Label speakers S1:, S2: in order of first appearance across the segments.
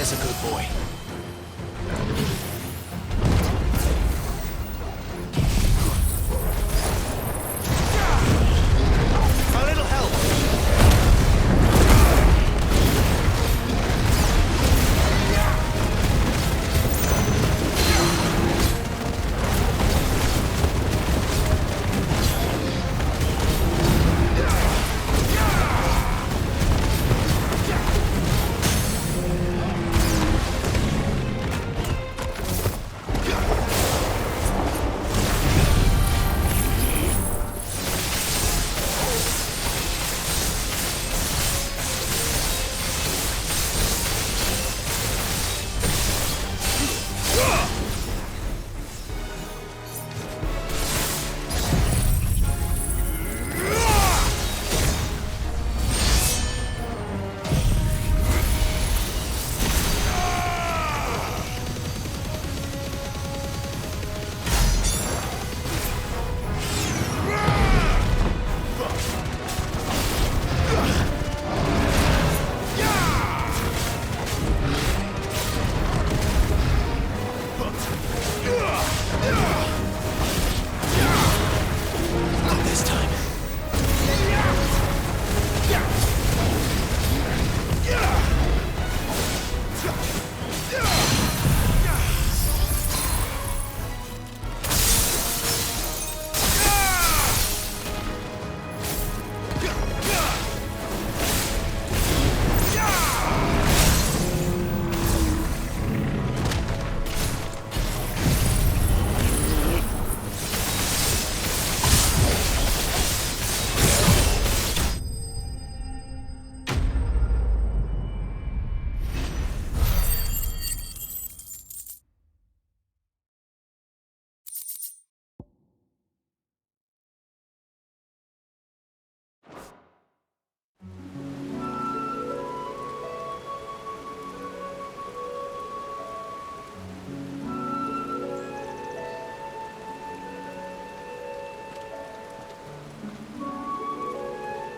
S1: as a good boy. A little help!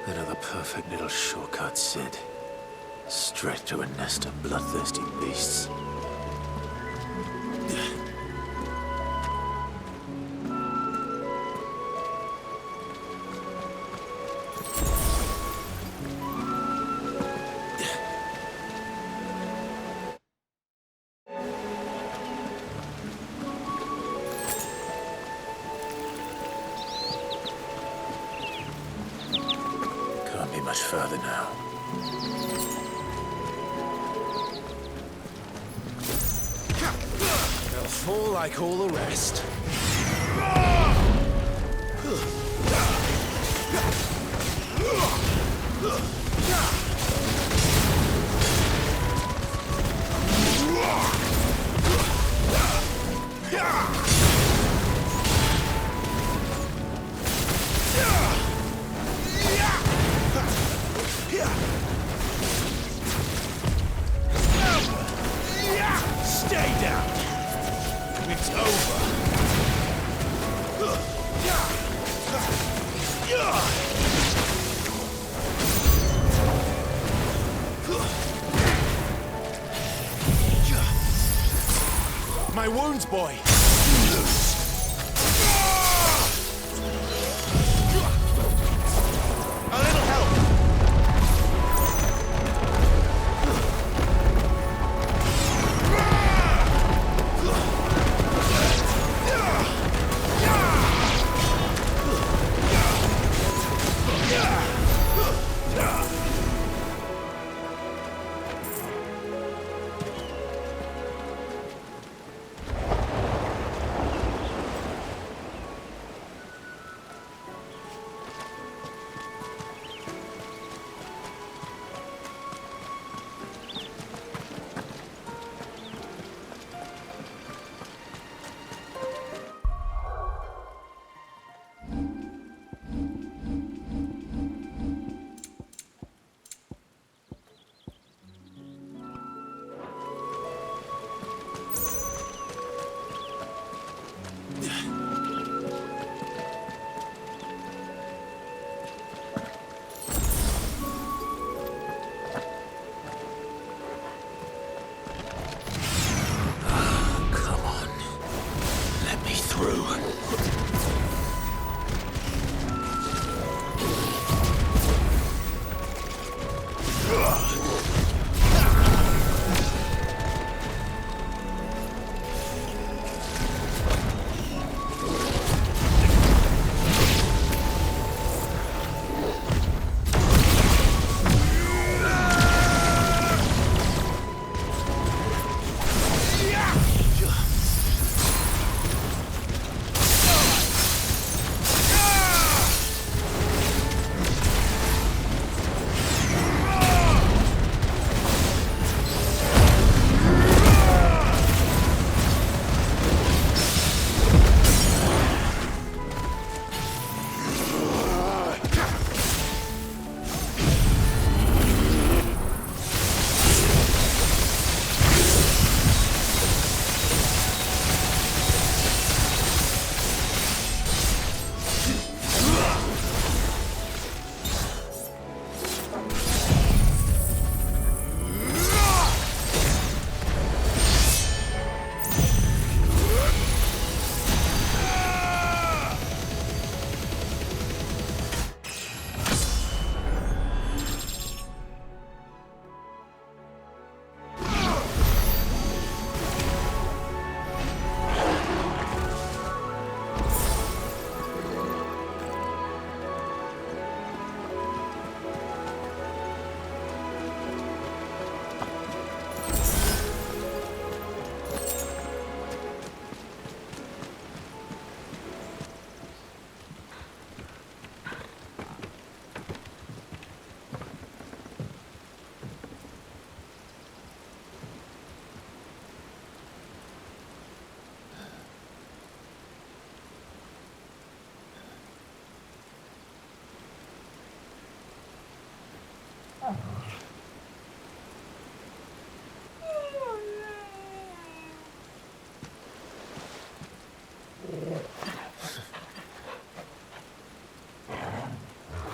S2: Another perfect little shortcut, Sid. Straight to a nest of bloodthirsty beasts. Can't be much further now.
S1: They'll fall like all the rest. Stay down! It's over! My wounds, boy! A little help!
S2: through.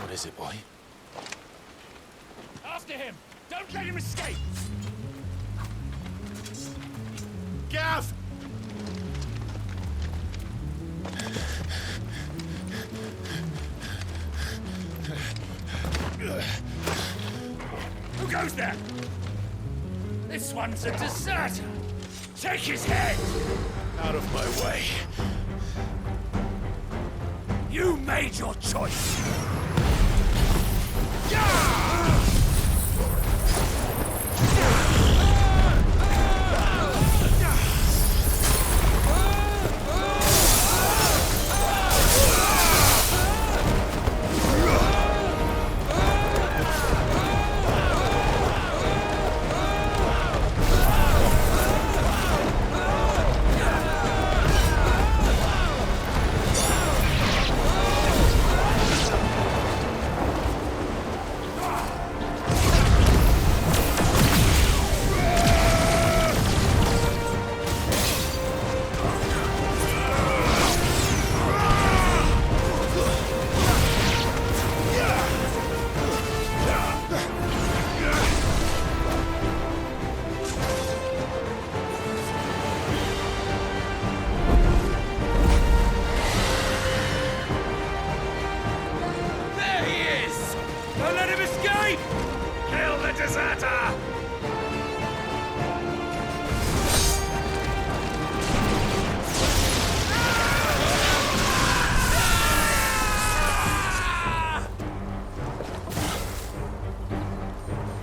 S1: What is it, boy? After him! Don't let him escape! Gav! Who goes there? This one's a deserter! Take his head! Out of my way. You made your choice!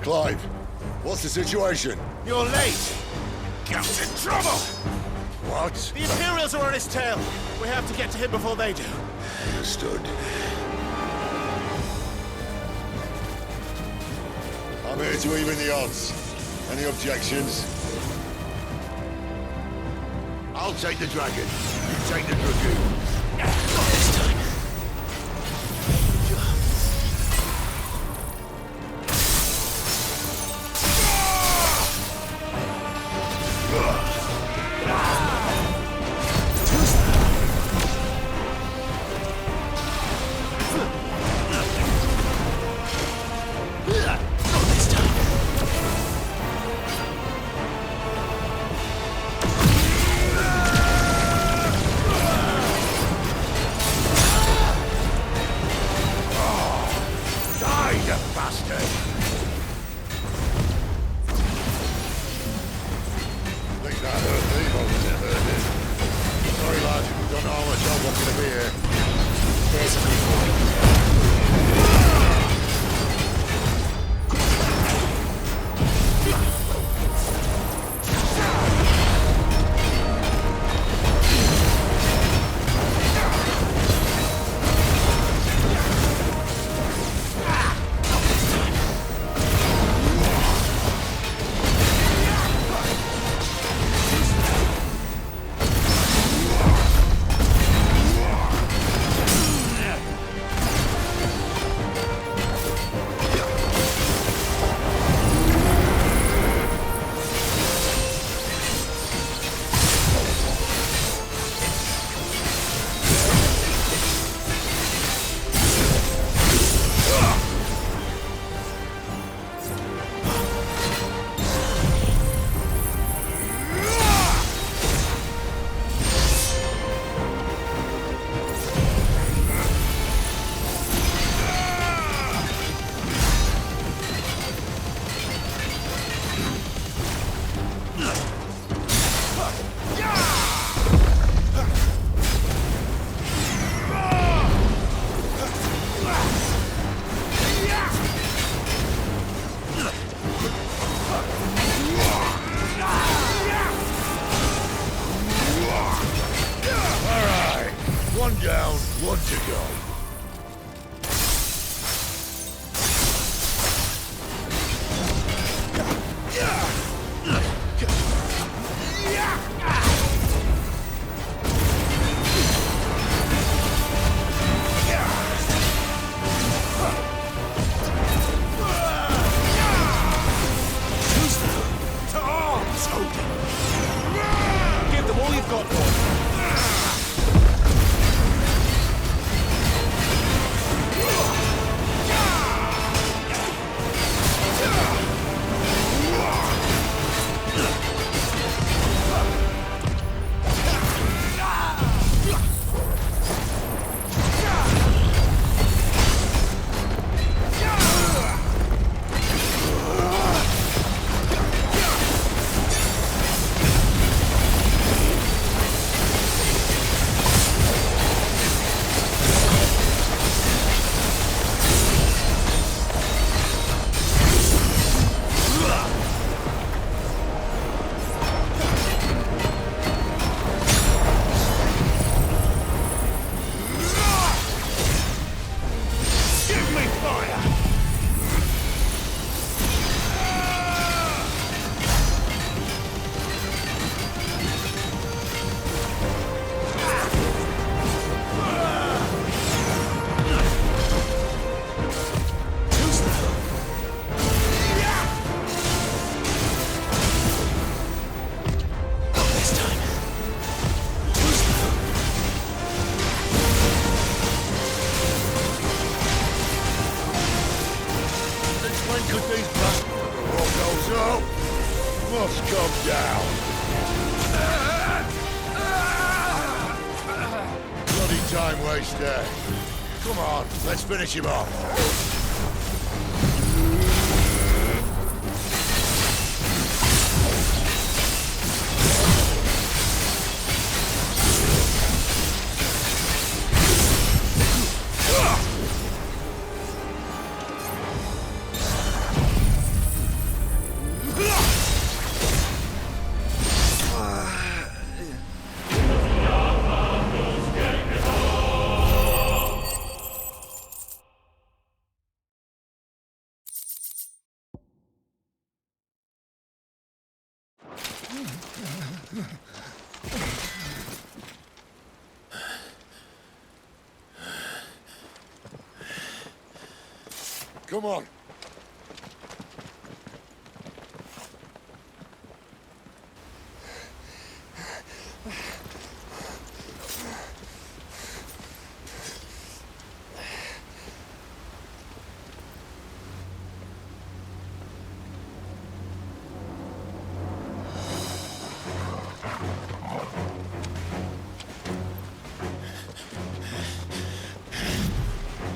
S3: Clive, what's the situation?
S1: You're late! Captain Trouble!
S3: What?
S1: The Imperials are on his tail! We have to get to him before they do.
S3: Understood. I'm here to even the odds. Any objections? I'll take the dragon. You take the dragoon.
S1: Not this time.
S3: Don't know how much help I'm gonna be here.
S4: There's a good boy.
S3: One down, one to go.
S1: To arms, Odin!
S4: Give them all you've got, boy.
S3: Must come down. Bloody time waster. Come on, let's finish him off. Come on.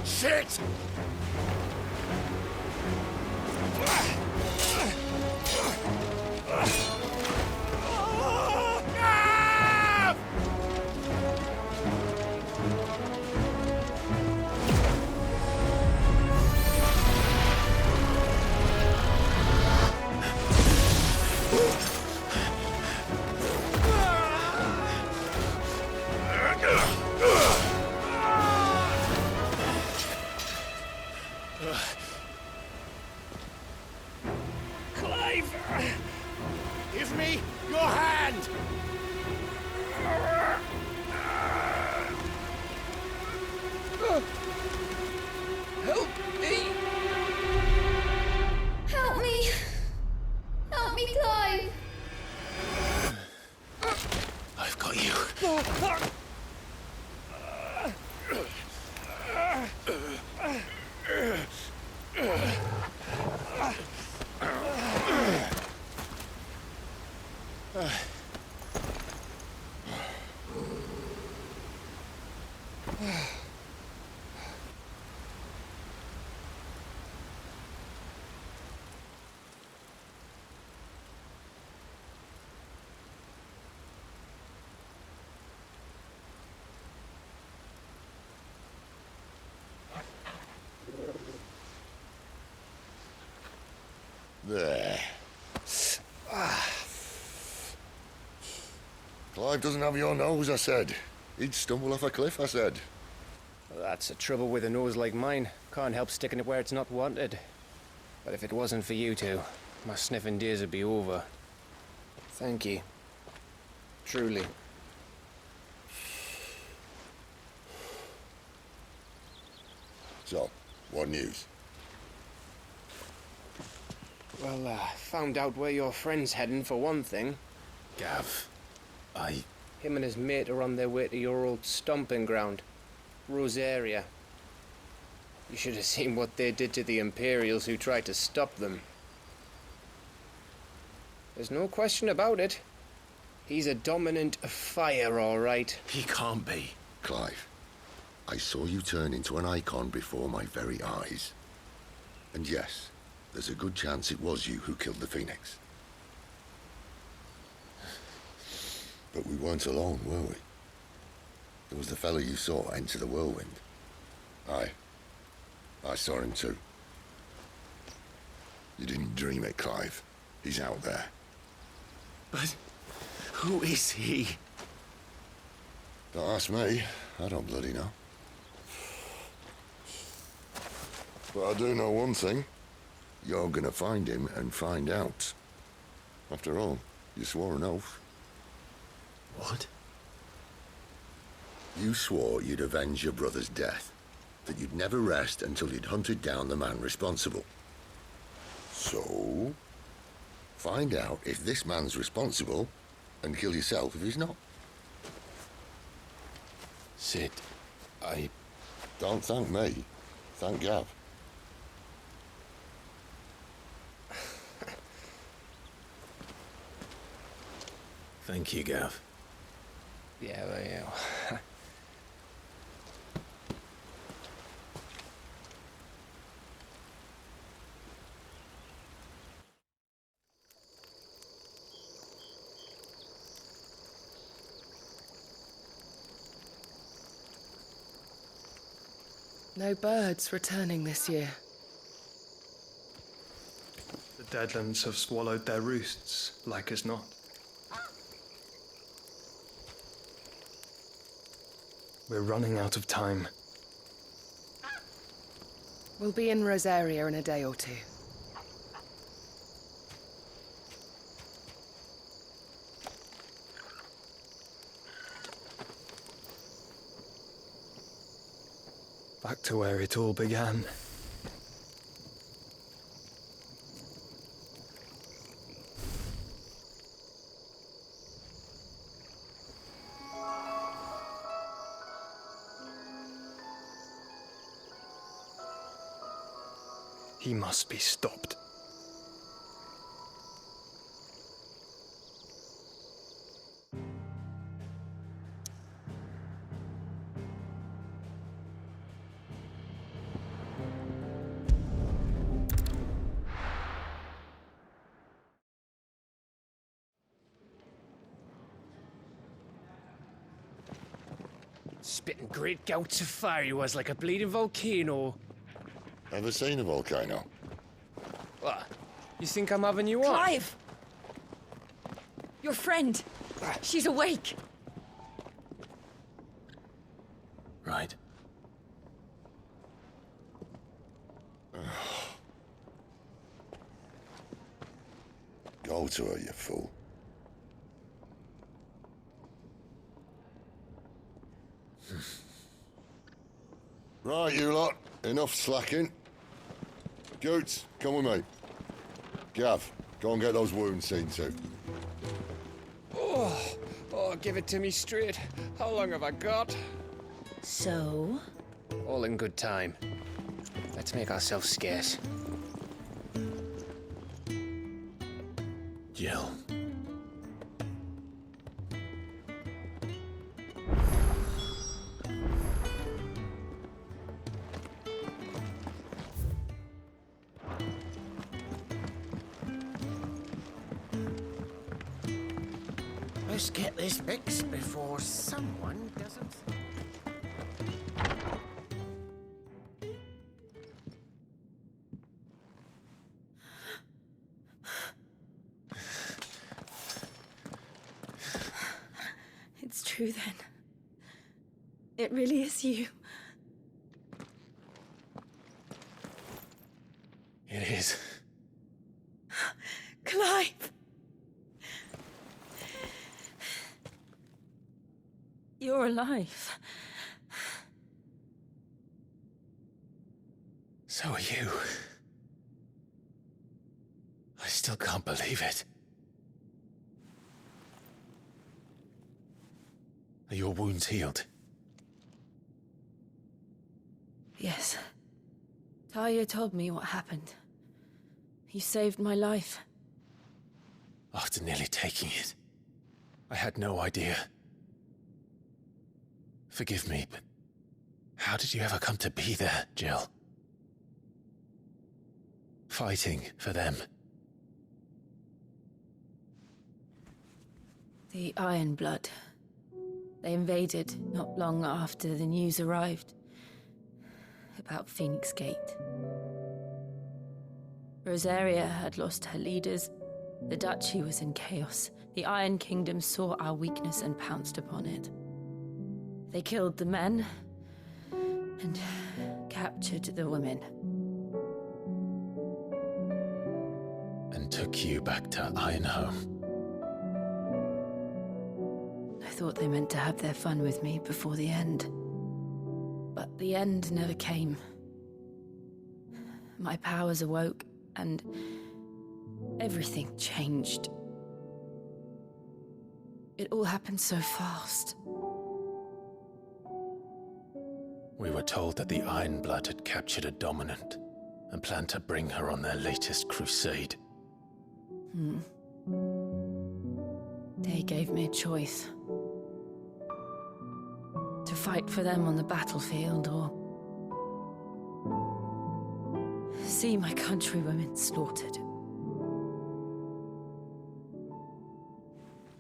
S3: Shit!
S1: me your hand!
S4: Help me!
S5: Help me! Help me, Clive!
S2: I've got you.
S3: There. Clive doesn't have your nose, I said. He'd stumble off a cliff, I said.
S4: Well, that's the trouble with a nose like mine. Can't help sticking it where it's not wanted. But if it wasn't for you two, my sniffing days would be over. Thank you. Truly.
S3: So, what news?
S4: Well, found out where your friend's heading for one thing.
S2: Gav,
S4: Him and his mate are on their way to your old stomping ground, Rosaria. You should have seen what they did to the Imperials who tried to stop them. There's no question about it. He's a dominant of fire, all right.
S2: he can't be.
S3: Clive, I saw you turn into an icon before my very eyes. And yes, there's a good chance it was you who killed the Phoenix. But we weren't alone, were we? There was the fellow you saw enter the whirlwind. I saw him too. You didn't dream it, Clive. He's out there.
S2: But who is he?
S3: Don't ask me. I don't bloody know. But I do know one thing. You're gonna find him and find out. After all, you swore an oath.
S2: What?
S3: You swore you'd avenge your brother's death. That you'd never rest until you'd hunted down the man responsible. So, find out if this man's responsible, and kill yourself if he's not.
S2: Sid,
S3: Don't thank me. Thank Gav.
S2: Thank you, Gav.
S4: Yeah, well, yeah.
S6: No birds returning this year.
S7: The Deadlands have swallowed their roosts, like as not. We're running out of time.
S6: We'll be in Rosaria in a day or two.
S7: Back to where it all began. He must be stopped.
S4: Spitting great gouts of fire he was, like a bleeding volcano.
S3: Ever seen a volcano?
S4: What? You think I'm having you on?
S8: Clive! Your friend! She's awake!
S2: Right.
S3: Go to her, you fool. Right, you lot. Enough slacking. Goots, come with me. Gav, go and get those wounds seen to.
S4: Oh, give it to me straight. How long have I got?
S8: So?
S4: All in good time. Let's make ourselves scarce.
S2: Jill.
S9: Let's get this fixed before someone doesn't.
S8: It's true then. It really is you.
S2: It is.
S8: Clive! You're alive.
S2: So are you. I still can't believe it. Are your wounds healed?
S8: Yes. Talia told me what happened. You saved my life.
S2: After nearly taking it, I had no idea. Forgive me, but how did you ever come to be there, Jill? Fighting for them.
S8: The Iron Blood. They invaded not long after the news arrived about Phoenix Gate. Rosaria had lost her leaders. The Duchy was in chaos. The Iron Kingdom saw our weakness and pounced upon it. They killed the men and captured the women.
S2: And took you back to Ironhome.
S8: I thought they meant to have their fun with me before the end. But the end never came. My powers awoke, and everything changed. It all happened so fast.
S2: We were told that the Iron Blood had captured a dominant and planned to bring her on their latest crusade.
S8: They gave me a choice. To fight for them on the battlefield, or see my countrywomen slaughtered.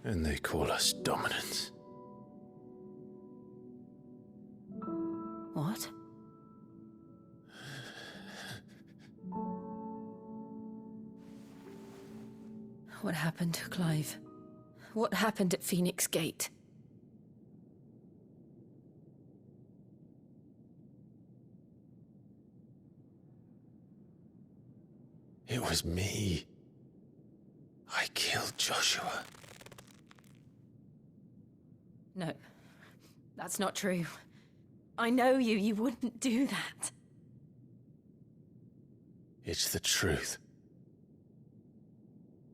S2: And they call us dominants.
S8: What? What happened to Clive? What happened at Phoenix Gate?
S2: It was me. I killed Joshua.
S8: No, that's not true. I know you. You wouldn't do that.
S2: It's the truth.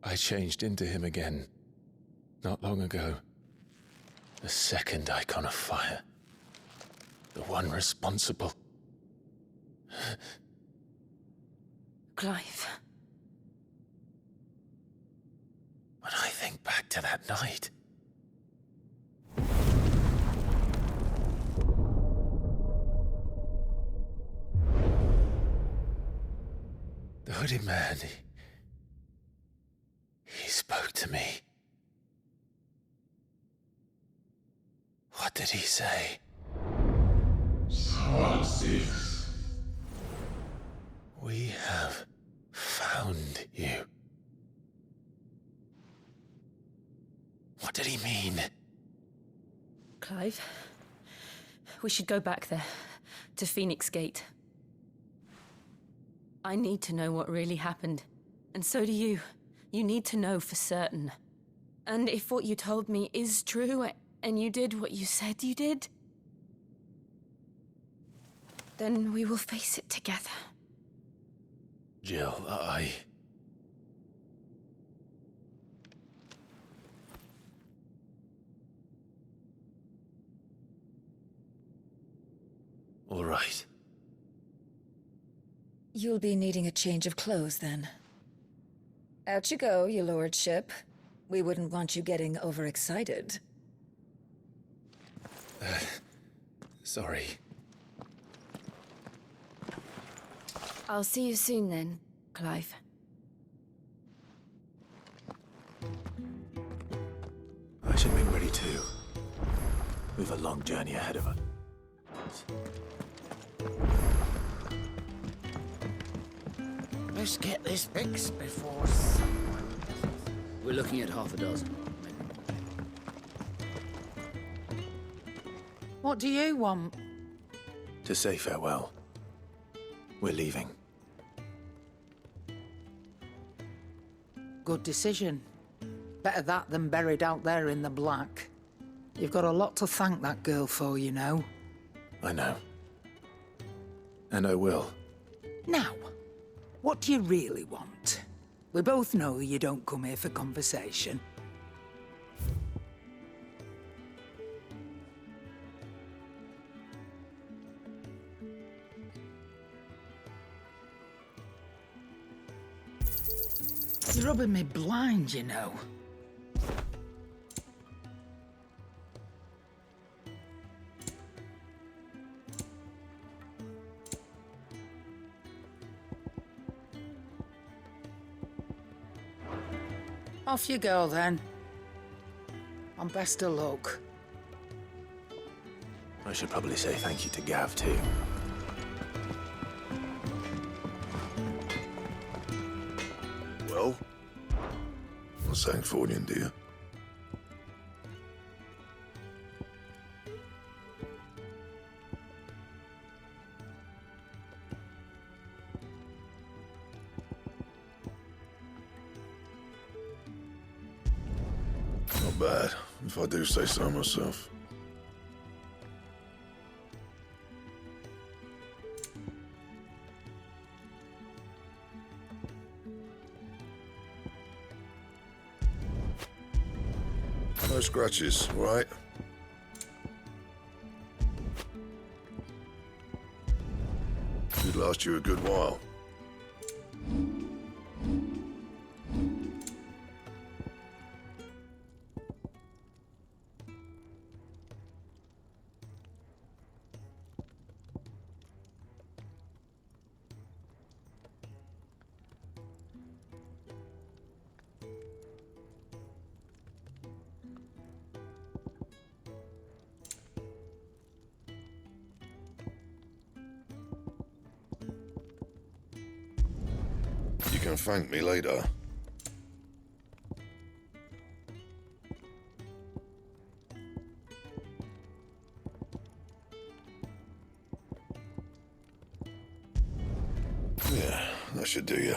S2: I changed into him again, not long ago. The second icon of fire. The one responsible.
S8: Clive.
S2: When I think back to that night... The hooded man, he spoke to me. What did he say?
S10: Part 6.
S2: We have found you. What did he mean?
S8: Clive, we should go back there, to Phoenix Gate. I need to know what really happened. And so do you. You need to know for certain. And if what you told me is true, and you did what you said you did, Then we will face it together.
S2: Jill, All right.
S10: You'll be needing a change of clothes, then. Out you go, your lordship. We wouldn't want you getting overexcited.
S2: Sorry.
S8: I'll see you soon then, Clive.
S2: I should be ready too. We've a long journey ahead of us.
S9: Let's get this fixed before someone...
S1: We're looking at half a dozen.
S11: What do you want?
S2: To say farewell. We're leaving.
S11: Good decision. Better that than buried out there in the black. You've got a lot to thank that girl for, you know.
S2: I know. And I will.
S11: Now, what do you really want? We both know you don't come here for conversation. You're rubbing me blind, you know. Off you go, then. And best of luck.
S2: I should probably say thank you to Gav, too.
S3: Well, what's that for you, dear? Not bad, if I do say so myself. No scratches, right? Should last you a good while. You can thank me later. Yeah, that should do you.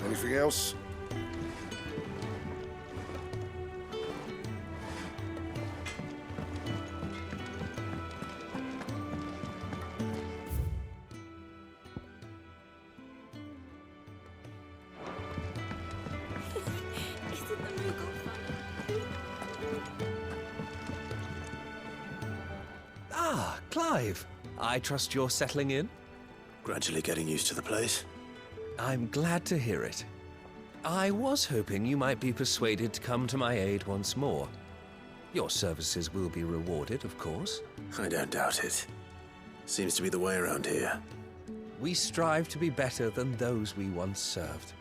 S3: Anything else?
S12: Ah, Clive. I trust you're settling in?
S2: Gradually getting used to the place.
S12: I'm glad to hear it. I was hoping you might be persuaded to come to my aid once more. Your services will be rewarded, of course.
S2: I don't doubt it. Seems to be the way around here.
S12: We strive to be better than those we once served.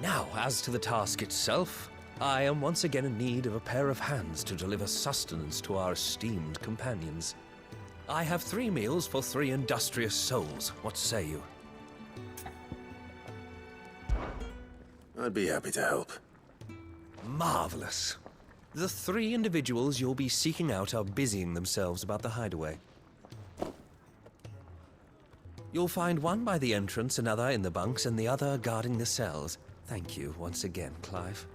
S12: Now, as to the task itself, I am once again in need of a pair of hands to deliver sustenance to our esteemed companions. I have 3 meals for 3 industrious souls. What say you?
S2: I'd be happy to help.
S12: Marvelous. The 3 individuals you'll be seeking out are busying themselves about the hideaway. You'll find one by the entrance, another in the bunks, and the other guarding the cells. Thank you once again, Clive.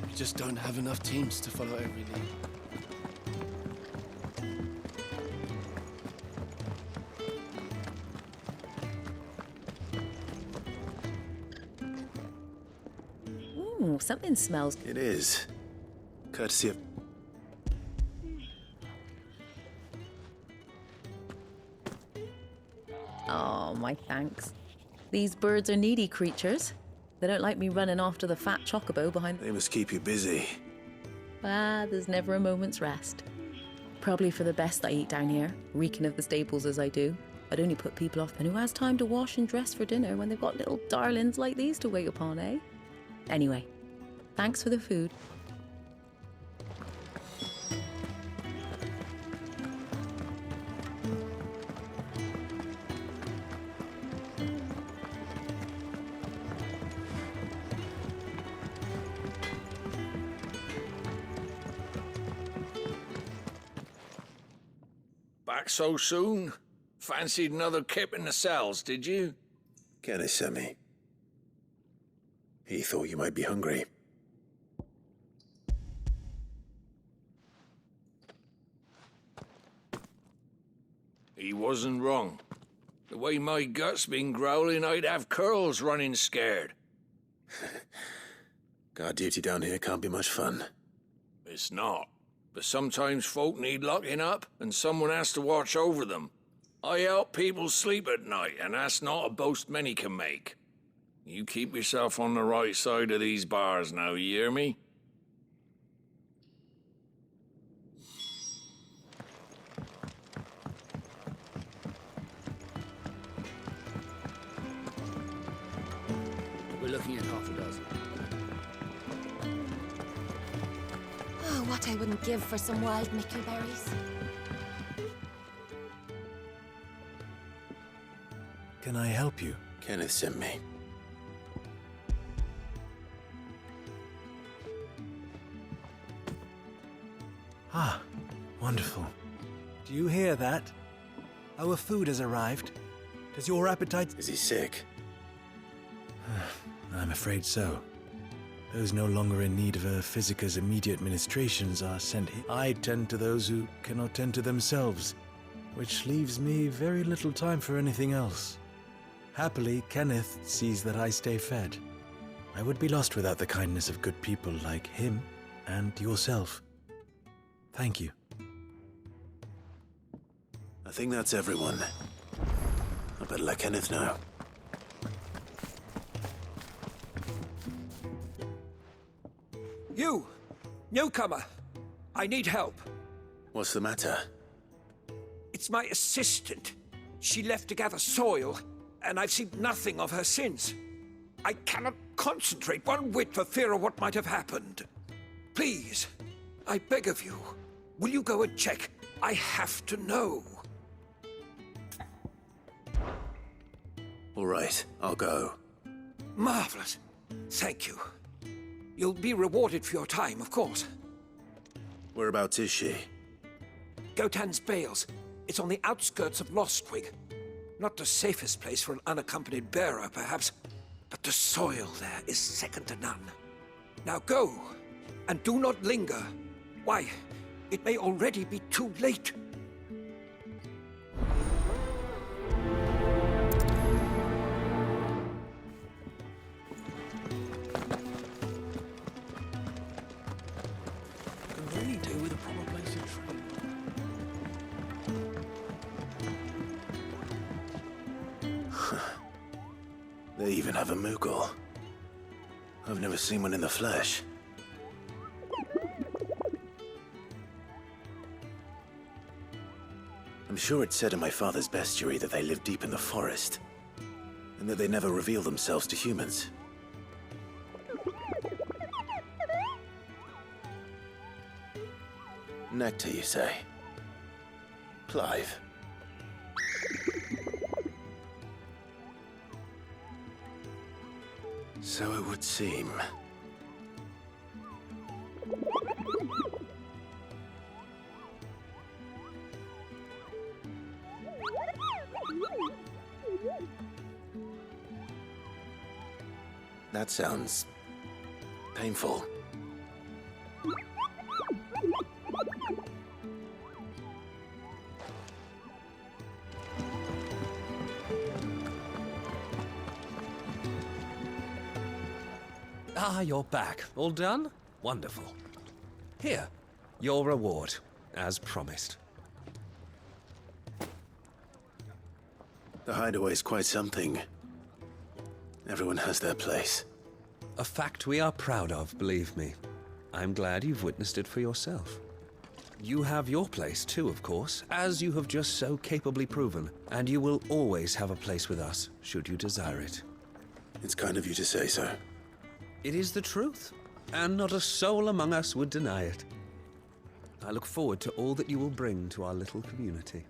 S13: We just don't have enough teams to follow every lead.
S14: Ooh, something smells.
S2: It is. Courtesy of...
S14: Oh, my thanks. These birds are needy creatures. They don't like me running after the fat chocobo behind...
S2: They must keep you busy.
S14: Ah, there's never a moment's rest. Probably for the best I eat down here, reeking of the stables as I do. I'd only put people off, and who has time to wash and dress for dinner when they've got little darlings like these to wait upon, eh? Anyway, thanks for the food.
S1: Back so soon? Fancied another kip in the cells, did you?
S2: Kenneth sent me. He thought you might be hungry.
S1: He wasn't wrong. The way my gut's been growling, I'd have curls running scared.
S2: Guard duty down here can't be much fun.
S1: It's not. But sometimes folk need locking up, and someone has to watch over them. I help people sleep at night, and that's not a boast many can make. You keep yourself on the right side of these bars now, you hear me?
S13: We're looking at half a dozen.
S5: Oh, what I wouldn't give for some wild mickleberries.
S2: Can I help you? Kenneth sent me.
S15: Ah, wonderful. Do you hear that? Our food has arrived. Does your appetite...
S2: Is he sick?
S15: I'm afraid so. Those no longer in need of a physicus immediate ministrations are sent here. I tend to those who cannot tend to themselves, which leaves me very little time for anything else. Happily, Kenneth sees that I stay fed. I would be lost without the kindness of good people like him and yourself. Thank you.
S2: I think that's everyone. I better let Kenneth know.
S16: You! Newcomer! I need help.
S2: What's the matter?
S16: It's my assistant. She left to gather soil, and I've seen nothing of her since. I cannot concentrate one whit for fear of what might have happened. Please, I beg of you, will you go and check? I have to know.
S2: All right, I'll go.
S16: Marvelous. Thank you. You'll be rewarded for your time, of course.
S2: Whereabouts is she?
S16: Gotan's Bales. It's on the outskirts of Lostwig. Not the safest place for an unaccompanied bearer, perhaps, but the soil there is second to none. Now go, and do not linger. Why, it may already be too late.
S2: They even have a Moogle. I've never seen one in the flesh. I'm sure it said in my father's bestiary that they live deep in the forest, and that they never reveal themselves to humans. Nectar, you say? Clive. So it would seem. That sounds painful.
S12: Ah, you're back. All done? Wonderful. Here, your reward, as promised.
S2: The hideaway's quite something. Everyone has their place.
S12: A fact we are proud of, believe me. I'm glad you've witnessed it for yourself. You have your place too, of course, as you have just so capably proven, and you will always have a place with us, should you desire it.
S2: It's kind of you to say so.
S12: It is the truth, and not a soul among us would deny it. I look forward to all that you will bring to our little community.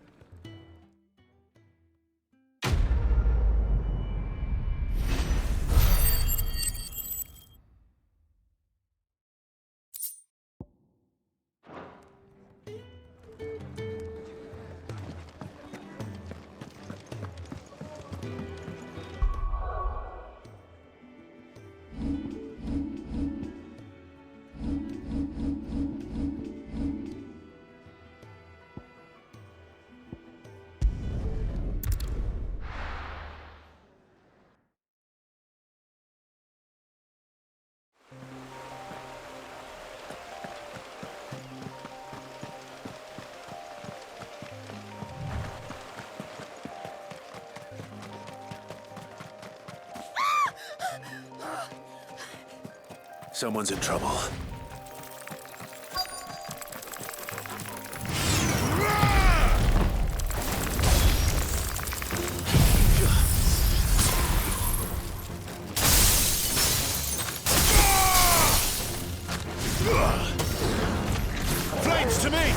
S2: Someone's in trouble.
S17: Flames to me!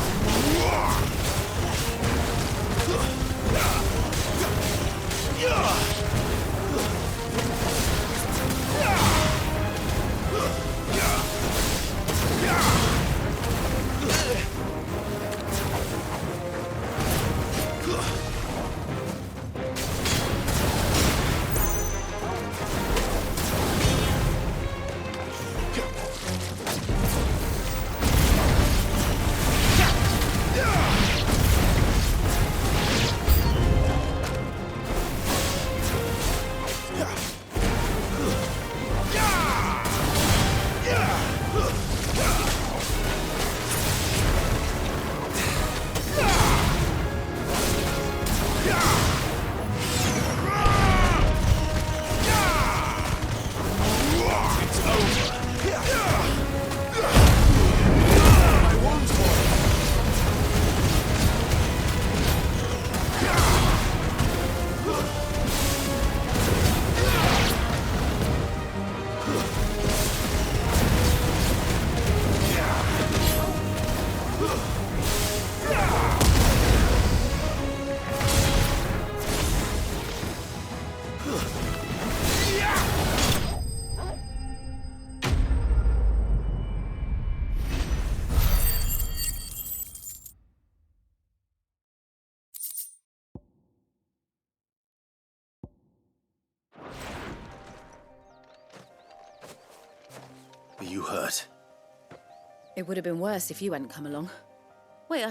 S2: Are you hurt?
S14: It would have been worse if you hadn't come along. Wait,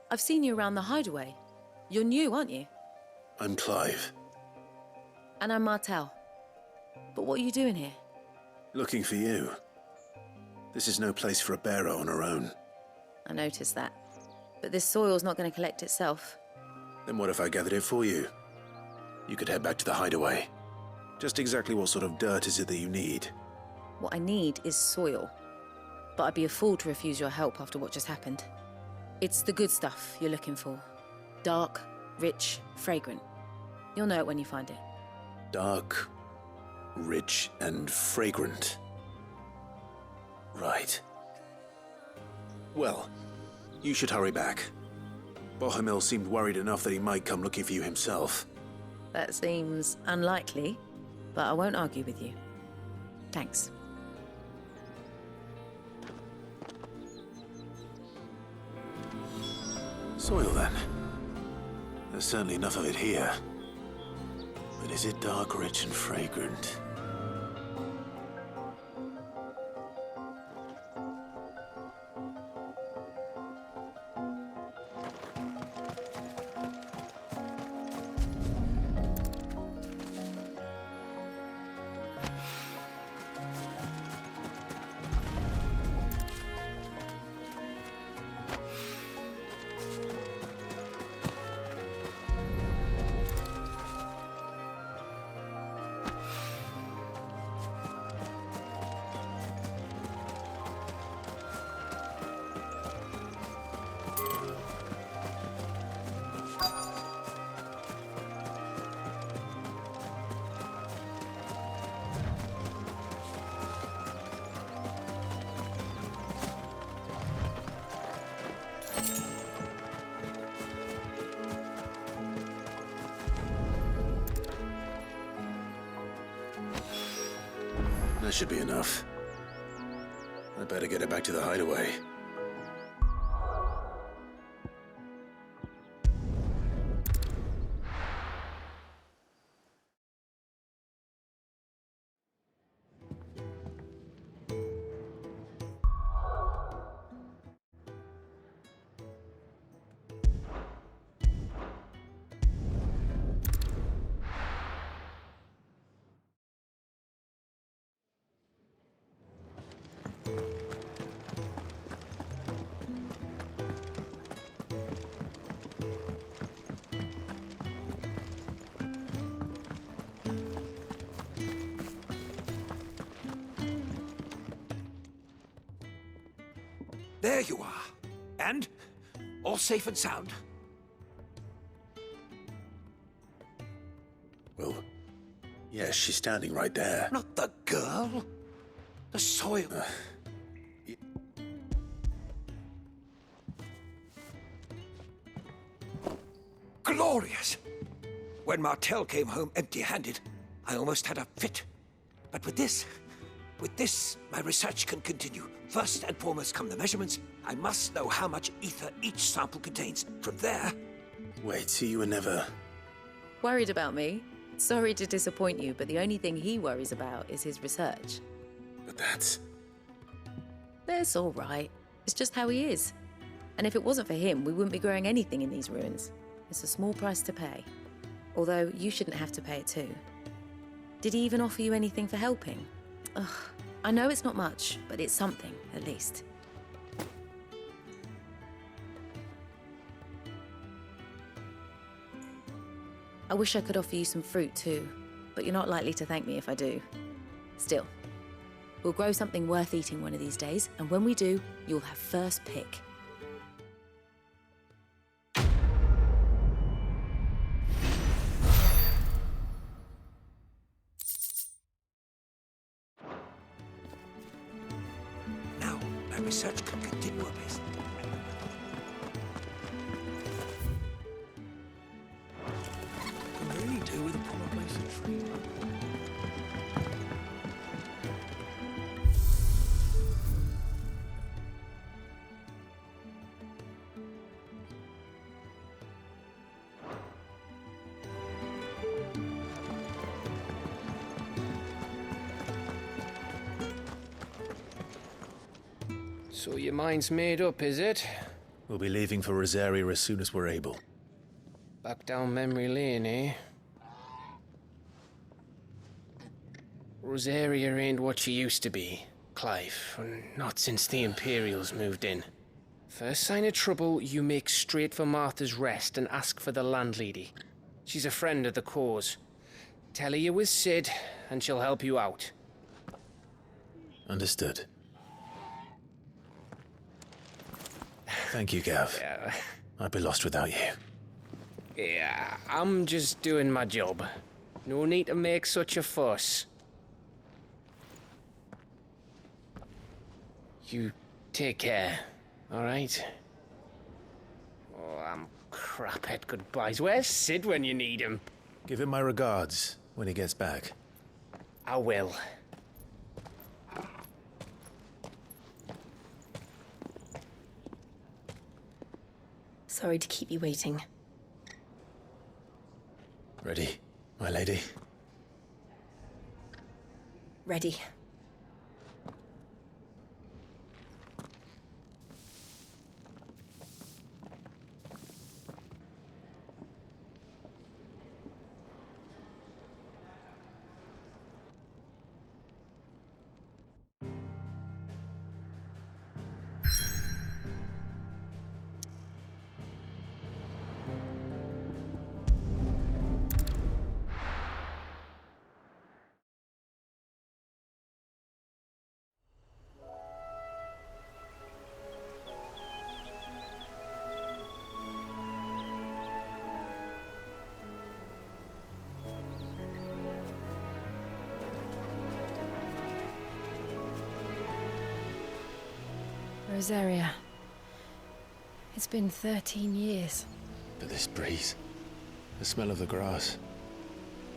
S14: I've seen you around the hideaway. You're new, aren't you?
S2: I'm Clive.
S14: And I'm Martel. But what are you doing here?
S2: Looking for you. This is no place for a bearer on her own.
S14: I noticed that. But this soil's not going to collect itself.
S2: Then what if I gathered it for you? You could head back to the hideaway. Just exactly what sort of dirt is it that you need?
S14: What I need is soil. But I'd be a fool to refuse your help after what just happened. It's the good stuff you're looking for. Dark, rich, fragrant. You'll know it when you find it.
S2: Dark, rich, and fragrant. Right. Well, you should hurry back. Bohemil seemed worried enough that he might come looking for you himself.
S14: That seems unlikely, but I won't argue with you. Thanks.
S2: Soil, then. There's certainly enough of it here. But is it dark, rich, and fragrant? That should be enough. I better get it back to the hideaway.
S16: There you are. And? All safe and sound?
S2: Well, yes, she's standing right there.
S16: Not the girl. The soil. Glorious! When Martel came home empty-handed, I almost had a fit. But with this, my research can continue. First and foremost come the measurements. I must know how much ether each sample contains. From there...
S2: Wait, so you were never...
S14: Worried about me? Sorry to disappoint you, but the only thing he worries about is his research.
S2: But that's...
S14: That's all right. It's just how he is. And if it wasn't for him, we wouldn't be growing anything in these ruins. It's a small price to pay. Although, you shouldn't have to pay it too. Did he even offer you anything for helping? Ugh. I know it's not much, but it's something, at least. I wish I could offer you some fruit too, but you're not likely to thank me if I do. Still, we'll grow something worth eating one of these days, and when we do, you'll have first pick.
S16: Research can continue apace. Can really do with a proper place to tree.
S4: So your mind's made up, is it?
S2: We'll be leaving for Rosaria as soon as we're able.
S4: Back down memory lane, eh? Rosaria ain't what she used to be, Clive. Not since the Imperials moved in. First sign of trouble, you make straight for Martha's Rest and ask for the landlady. She's a friend of the cause. Tell her you was Sid, and she'll help you out.
S2: Understood. Thank you, Gav.
S4: Yeah.
S2: I'd be lost without you.
S4: Yeah, I'm just doing my job. No need to make such a fuss. You take care, all right? Oh, I'm crap at goodbyes. Where's Sid when you need him?
S2: Give him my regards when he gets back.
S4: I will.
S8: Sorry to keep you waiting.
S2: Ready, my lady?
S8: Ready. Rosaria. It's been 13 years.
S2: But this breeze, the smell of the grass,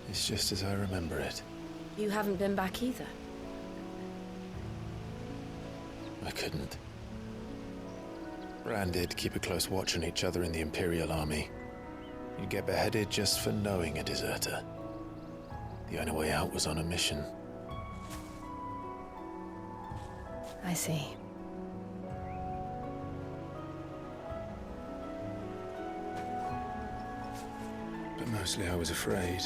S2: it's just as I remember it.
S8: You haven't been back either.
S2: I couldn't. Rand did keep a close watch on each other in the Imperial Army. You'd get beheaded just for knowing a deserter. The only way out was on a mission.
S8: I see.
S2: But mostly I was afraid.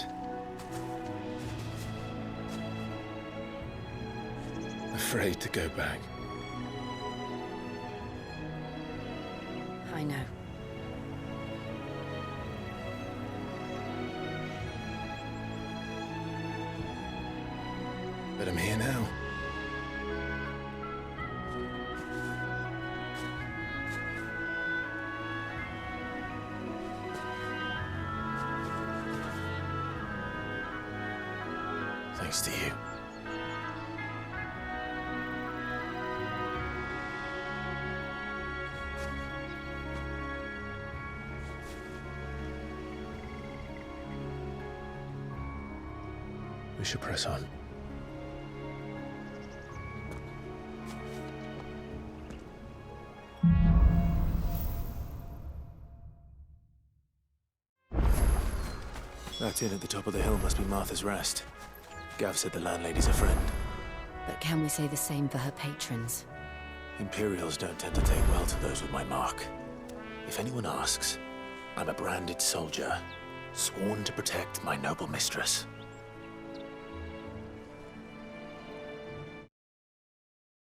S2: Afraid to go back.
S8: I know.
S2: But I'm here now. Thanks to you. We should press on. That inn at the top of the hill must be Martha's Rest. Gav said the landlady's a friend.
S8: But can we say the same for her patrons?
S2: Imperials don't tend to take well to those with my mark. If anyone asks, I'm a branded soldier, sworn to protect my noble mistress.